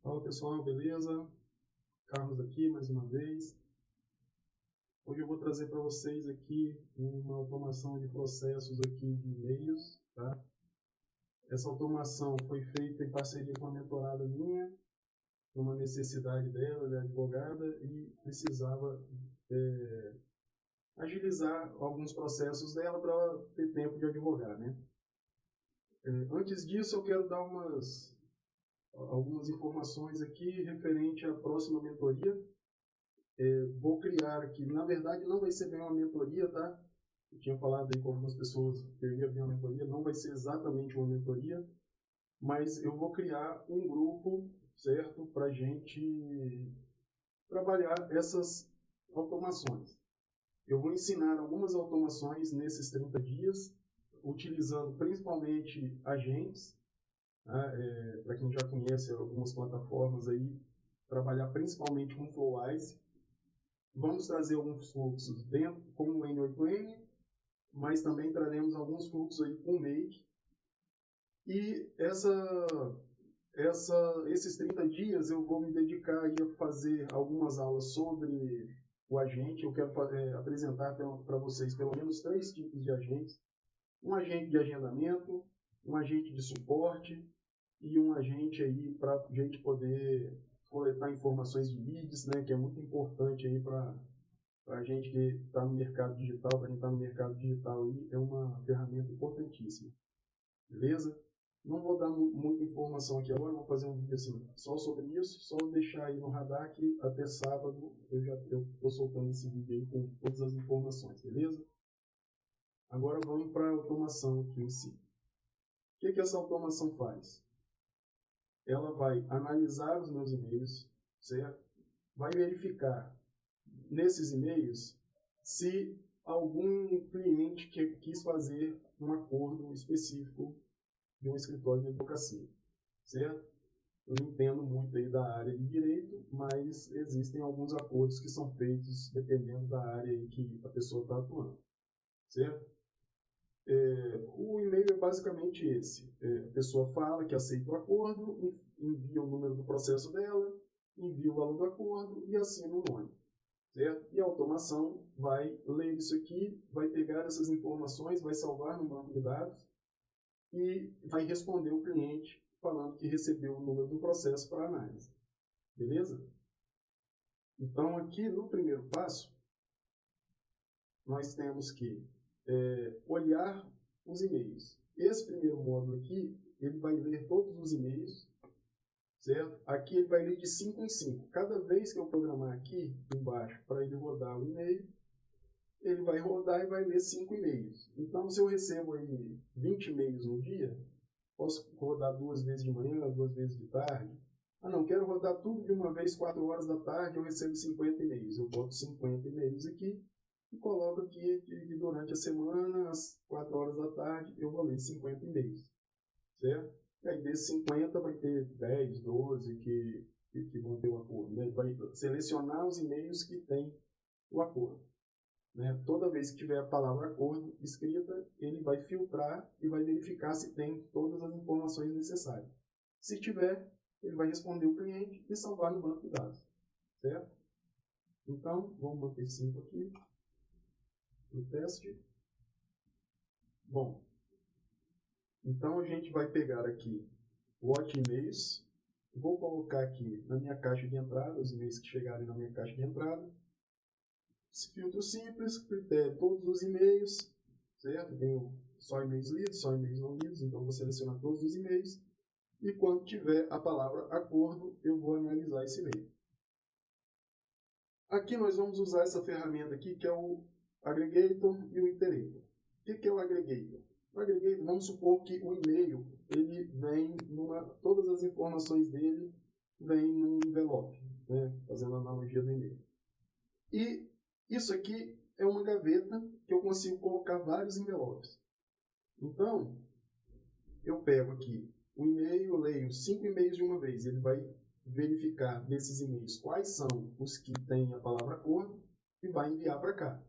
Fala pessoal, beleza? Carlos aqui mais uma vez. Hoje eu vou trazer para vocês aqui uma automação de processos aqui de e-mails, tá? Essa automação foi feita em parceria com uma mentorada minha, uma necessidade dela, de advogada, e precisava agilizar alguns processos dela para ela ter tempo de advogar, né? Antes disso, eu quero dar algumas informações aqui referente à próxima mentoria. Vou criar aqui, na verdade não vai ser bem uma mentoria, tá? Eu tinha falado aí com algumas pessoas que eu ia vir uma mentoria, não vai ser exatamente uma mentoria, mas eu vou criar um grupo, certo? Para a gente trabalhar essas automações. Eu vou ensinar algumas automações nesses 30 dias, utilizando principalmente agentes, né? Para quem já conhece algumas plataformas aí, trabalhar principalmente com Flowise. Vamos trazer alguns fluxos dentro com o N8N, mas também traremos alguns fluxos aí com o Make. E esses 30 dias eu vou me dedicar aí a fazer algumas aulas sobre o agente. Eu quero apresentar para vocês pelo menos 3 tipos de agentes. Um agente de agendamento, um agente de suporte e um agente aí para a gente poder coletar informações de leads, né, que é muito importante aí para a gente que está no mercado digital, para quem está no mercado digital aí, é uma ferramenta importantíssima. Beleza? Não vou dar muita informação aqui agora, vou fazer um vídeo assim, só sobre isso, só deixar aí no radar que até sábado eu estou soltando esse vídeo aí com todas as informações, beleza? Agora vamos para a automação aqui em si. O que essa automação faz? Ela vai analisar os meus e-mails, certo? Vai verificar nesses e-mails se algum cliente quis fazer um acordo específico de um escritório de advocacia, certo? Eu não entendo muito aí da área de direito, mas existem alguns acordos que são feitos dependendo da área aí que a pessoa está atuando, certo? O e-mail é basicamente esse. A pessoa fala que aceita o acordo, envia o número do processo dela, envia o valor do acordo e assina o nome. Certo? E a automação vai ler isso aqui, vai pegar essas informações, vai salvar no banco de dados e vai responder o cliente falando que recebeu o número do processo para análise. Beleza? Então, aqui no primeiro passo, nós temos que olhar os e-mails. Esse primeiro módulo aqui, ele vai ler todos os e-mails, certo? Aqui ele vai ler de 5 em 5. Cada vez que eu programar aqui embaixo para ele rodar o e-mail, ele vai rodar e vai ler 5 e-mails. Então, se eu recebo aí 20 e-mails no dia, posso rodar 2 vezes de manhã, 2 vezes de tarde. Ah, não, quero rodar tudo de uma vez, 4 horas da tarde, eu recebo 50 e-mails. Eu boto 50 e-mails aqui e coloco aqui que durante a semana, às 4 horas da tarde, eu vou ler 50 e-mails. Certo? E aí, desses 50, vai ter 10, 12 que vão ter o acordo. Né? Vai selecionar os e-mails que têm o acordo. Né? Toda vez que tiver a palavra acordo escrita, ele vai filtrar e vai verificar se tem todas as informações necessárias. Se tiver, ele vai responder o cliente e salvar no banco de dados. Certo? Então, vamos manter 5 aqui no teste. Bom, então a gente vai pegar aqui o Watch e-mails. Vou colocar aqui na minha caixa de entrada, os e-mails que chegarem na minha caixa de entrada. Filtro simples, critério todos os e-mails, certo? Tenho só e-mails lidos, só e-mails não lidos, então vou selecionar todos os e-mails. E quando tiver a palavra acordo, eu vou analisar esse e-mail. Aqui nós vamos usar essa ferramenta aqui, que é o Aggregator e o Iterator. O que é o Aggregator? O Aggregator, vamos supor que o e-mail, ele vem todas as informações dele vêm num envelope, né? Fazendo a analogia do e-mail. E isso aqui é uma gaveta que eu consigo colocar vários envelopes. Então, eu pego aqui o e-mail, leio 5 e-mails de uma vez. Ele vai verificar desses e-mails quais são os que têm a palavra acordo e vai enviar para cá.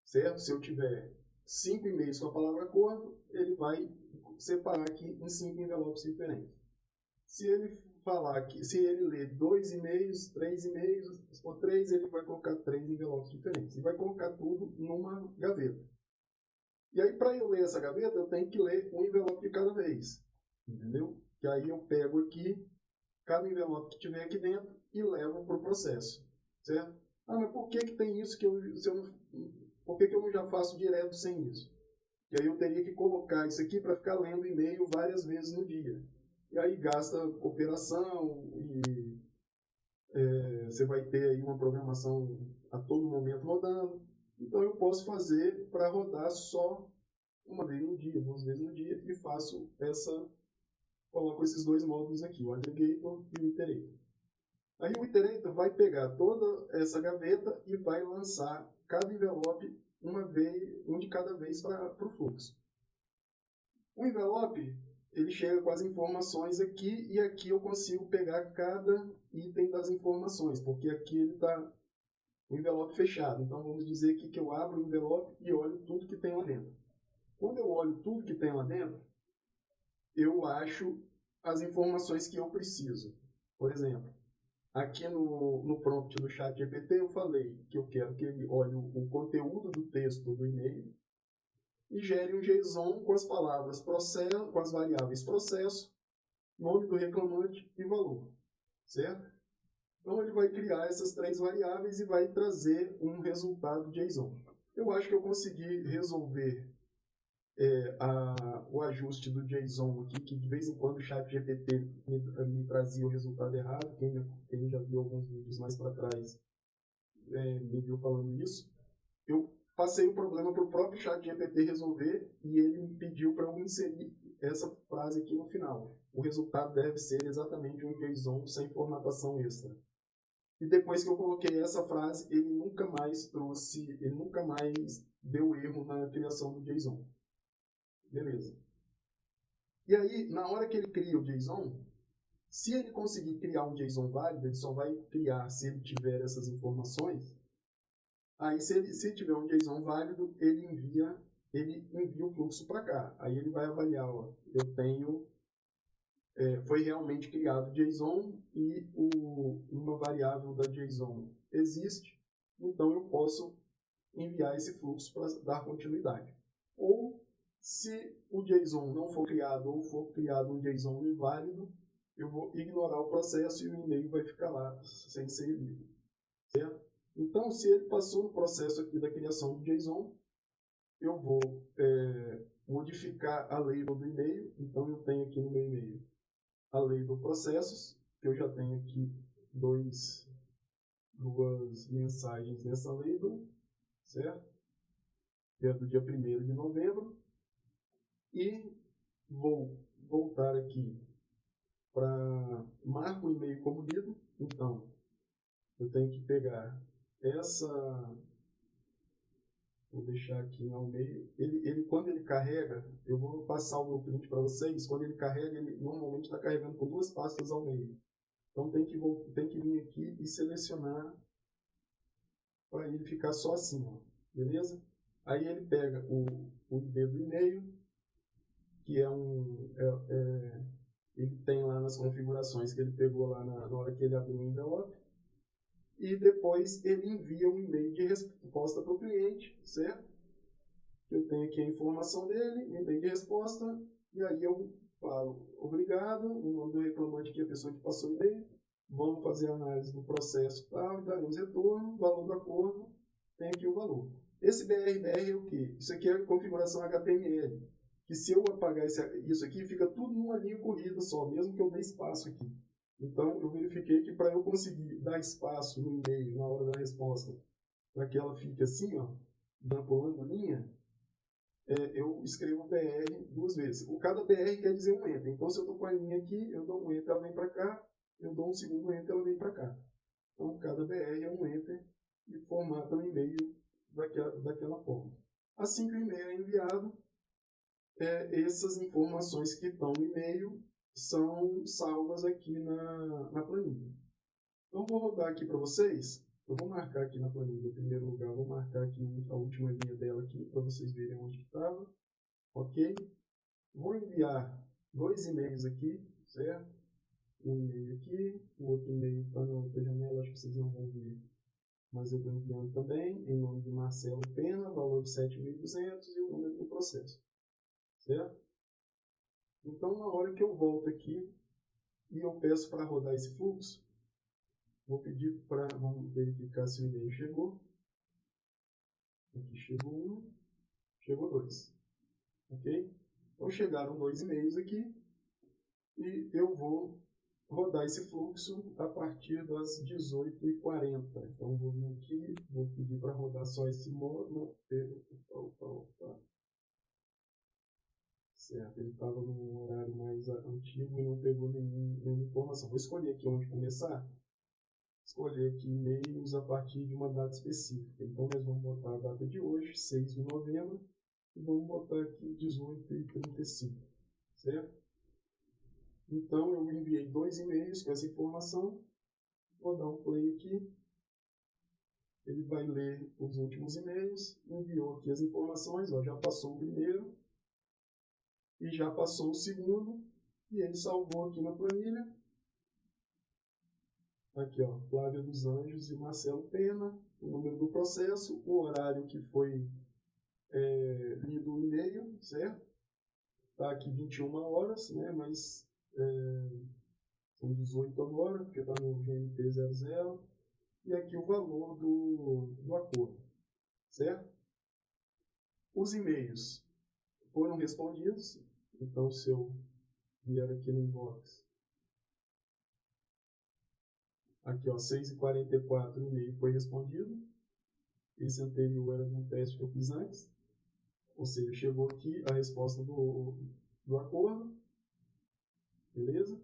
Certo? Se eu tiver 5 e-mails com a palavra acordo, ele vai separar aqui em 5 envelopes diferentes. Se ele falar que se ele ler 2 e-mails, 3 e-mails, se for 3, ele vai colocar 3 envelopes diferentes. E vai colocar tudo numa gaveta. E aí, para eu ler essa gaveta, eu tenho que ler um envelope de cada vez. Entendeu? Que aí eu pego aqui, cada envelope que tiver aqui dentro, e levo para o processo. Certo? Ah, mas por que tem isso que por que eu não já faço direto sem isso? E aí eu teria que colocar isso aqui para ficar lendo e-mail várias vezes no dia. E aí gasta operação e você vai ter aí uma programação a todo momento rodando. Então eu posso fazer para rodar só uma vez no dia, 2 vezes no dia, e coloco esses dois módulos aqui, o aggregator e o iterator. Aí o iterator vai pegar toda essa gaveta e vai lançar cada envelope um de cada vez para o fluxo. O envelope, ele chega com as informações aqui, e aqui eu consigo pegar cada item das informações, porque aqui ele está o envelope fechado. Então vamos dizer aqui que eu abro o envelope e olho tudo que tem lá dentro. Quando eu olho tudo que tem lá dentro, eu acho as informações que eu preciso. Por exemplo, aqui no prompt do chat GPT eu falei que eu quero que ele olhe o conteúdo do texto do e-mail e gere um JSON com as palavras processo, com as variáveis processo, nome do reclamante e valor. Certo? Então ele vai criar essas 3 variáveis e vai trazer um resultado JSON. Eu acho que eu consegui resolver o ajuste do JSON aqui, que de vez em quando o chat GPT me trazia o resultado errado. Quem já viu alguns vídeos mais para trás me viu falando isso. Eu passei o problema para o próprio chat GPT resolver e ele me pediu para eu inserir essa frase aqui no final. O resultado deve ser exatamente um JSON sem formatação extra. E depois que eu coloquei essa frase, ele nunca mais deu erro na criação do JSON. Beleza. E aí, na hora que ele cria o JSON, se ele conseguir criar um JSON válido, ele só vai criar se ele tiver essas informações. Aí, se tiver um JSON válido, ele envia o fluxo para cá. Aí ele vai avaliar, ó, foi realmente criado JSON e uma variável da JSON existe, então eu posso enviar esse fluxo para dar continuidade. Ou, se o JSON não for criado ou for criado um JSON inválido, eu vou ignorar o processo e o e-mail vai ficar lá sem ser lido. Certo? Então, se ele passou no processo aqui da criação do JSON, eu vou modificar a label do e-mail. Então, eu tenho aqui no meu e-mail a label processos, que eu já tenho aqui duas mensagens nessa label, certo? Que é do dia 1º de novembro. E vou voltar aqui para marco o e-mail como lido. Então, eu tenho que pegar vou deixar aqui ao meio. Quando ele carrega, eu vou passar o meu print para vocês. Quando ele carrega, ele normalmente está carregando com 2 pastas ao meio. Então tem que vir aqui e selecionar para ele ficar só assim, ó. Beleza? Aí ele pega o ID do e-mail, que ele tem lá nas configurações que ele pegou lá na hora que ele abriu o envelope. E depois ele envia um e-mail de resposta para o cliente, certo? Eu tenho aqui a informação dele, e-mail de resposta, e aí eu falo, obrigado, o nome do reclamante aqui é a pessoa que passou o e-mail, vamos fazer a análise do processo tal, e daremos retorno, valor do acordo, tem aqui o valor. Esse BRBR é o quê? Isso aqui é a configuração HTML, que se eu apagar isso aqui, fica tudo numa linha corrida só, mesmo que eu dê espaço aqui. Então, eu verifiquei que para eu conseguir dar espaço no e-mail na hora da resposta, para que ela fique assim, ó, pulando linha, eu escrevo BR 2 vezes. Cada BR quer dizer um enter. Então, se eu estou com a linha aqui, eu dou um enter, ela vem para cá, eu dou um segundo enter, ela vem para cá. Então, cada BR é um enter e formata o e-mail daquela forma. Assim que o e-mail é enviado, essas informações que estão no e-mail são salvas aqui na planilha. Então, vou rodar aqui para vocês. Eu vou marcar aqui na planilha, em primeiro lugar, vou marcar aqui a última linha dela aqui, para vocês verem onde estava. Ok? Vou enviar 2 e-mails aqui, certo? um e-mail aqui, o outro e-mail está na outra janela, acho que vocês não vão ver, mas eu estou enviando também, em nome de Marcelo Pena, valor de 7.200 e o número do processo, certo? Então, na hora que eu volto aqui e eu peço para rodar esse fluxo, vou pedir para, vamos verificar se o e-mail chegou. Aqui chegou um, chegou dois, ok? Então, chegaram 2 e-mails aqui e eu vou rodar esse fluxo a partir das 18h40. Então, vou vir aqui, vou pedir para rodar só esse módulo. Opa. Certo, ele estava num horário mais antigo e não pegou nenhuma informação. Vou escolher aqui onde começar. Escolher aqui e-mails a partir de uma data específica. Então, nós vamos botar a data de hoje, 6 de novembro, e vamos botar aqui 18h35, certo? Então, eu enviei 2 e-mails com essa informação. Vou dar um play aqui. Ele vai ler os últimos e-mails. Enviou aqui as informações. Ó, já passou o primeiro. E já passou o segundo. E ele salvou aqui na planilha. Aqui, ó, Flávia dos Anjos e Marcelo Pena. O número do processo. O horário que foi lido o e-mail, certo? Está aqui 21 horas, né? Mas são 18 agora, porque está no GMT 00. E aqui o valor do acordo, certo? Os e-mails foram respondidos, então se eu vier aqui no inbox, aqui ó, 6h44 o e-mail foi respondido, esse anterior era de um teste que eu fiz antes, ou seja, chegou aqui a resposta do acordo, beleza?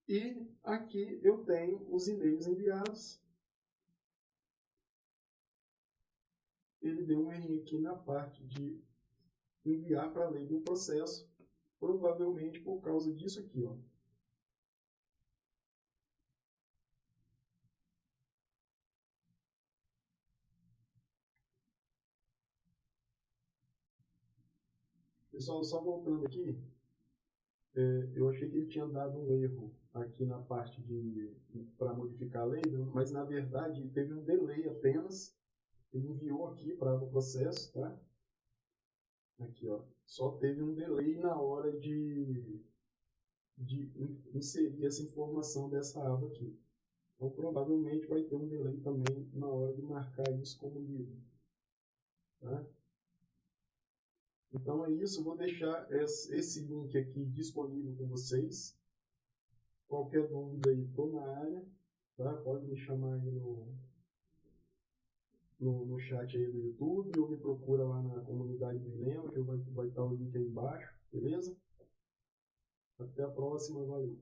E aqui eu tenho os e-mails enviados. Ele deu um erro aqui na parte de enviar para a lei do processo, provavelmente por causa disso aqui, ó. Pessoal, só voltando aqui, eu achei que ele tinha dado um erro aqui na parte para modificar a lei, mas na verdade teve um delay apenas. Ele enviou aqui para o processo, tá? Aqui, ó. Só teve um delay na hora de inserir essa informação dessa aba aqui. Então, provavelmente vai ter um delay também na hora de marcar isso como lido. Tá? Então é isso, vou deixar esse link aqui disponível com vocês. Qualquer dúvida aí, estou na área. Tá? Pode me chamar aí no chat aí do YouTube ou me procura lá na comunidade do Ilema, que vai estar o link aí embaixo, beleza? Até a próxima, valeu!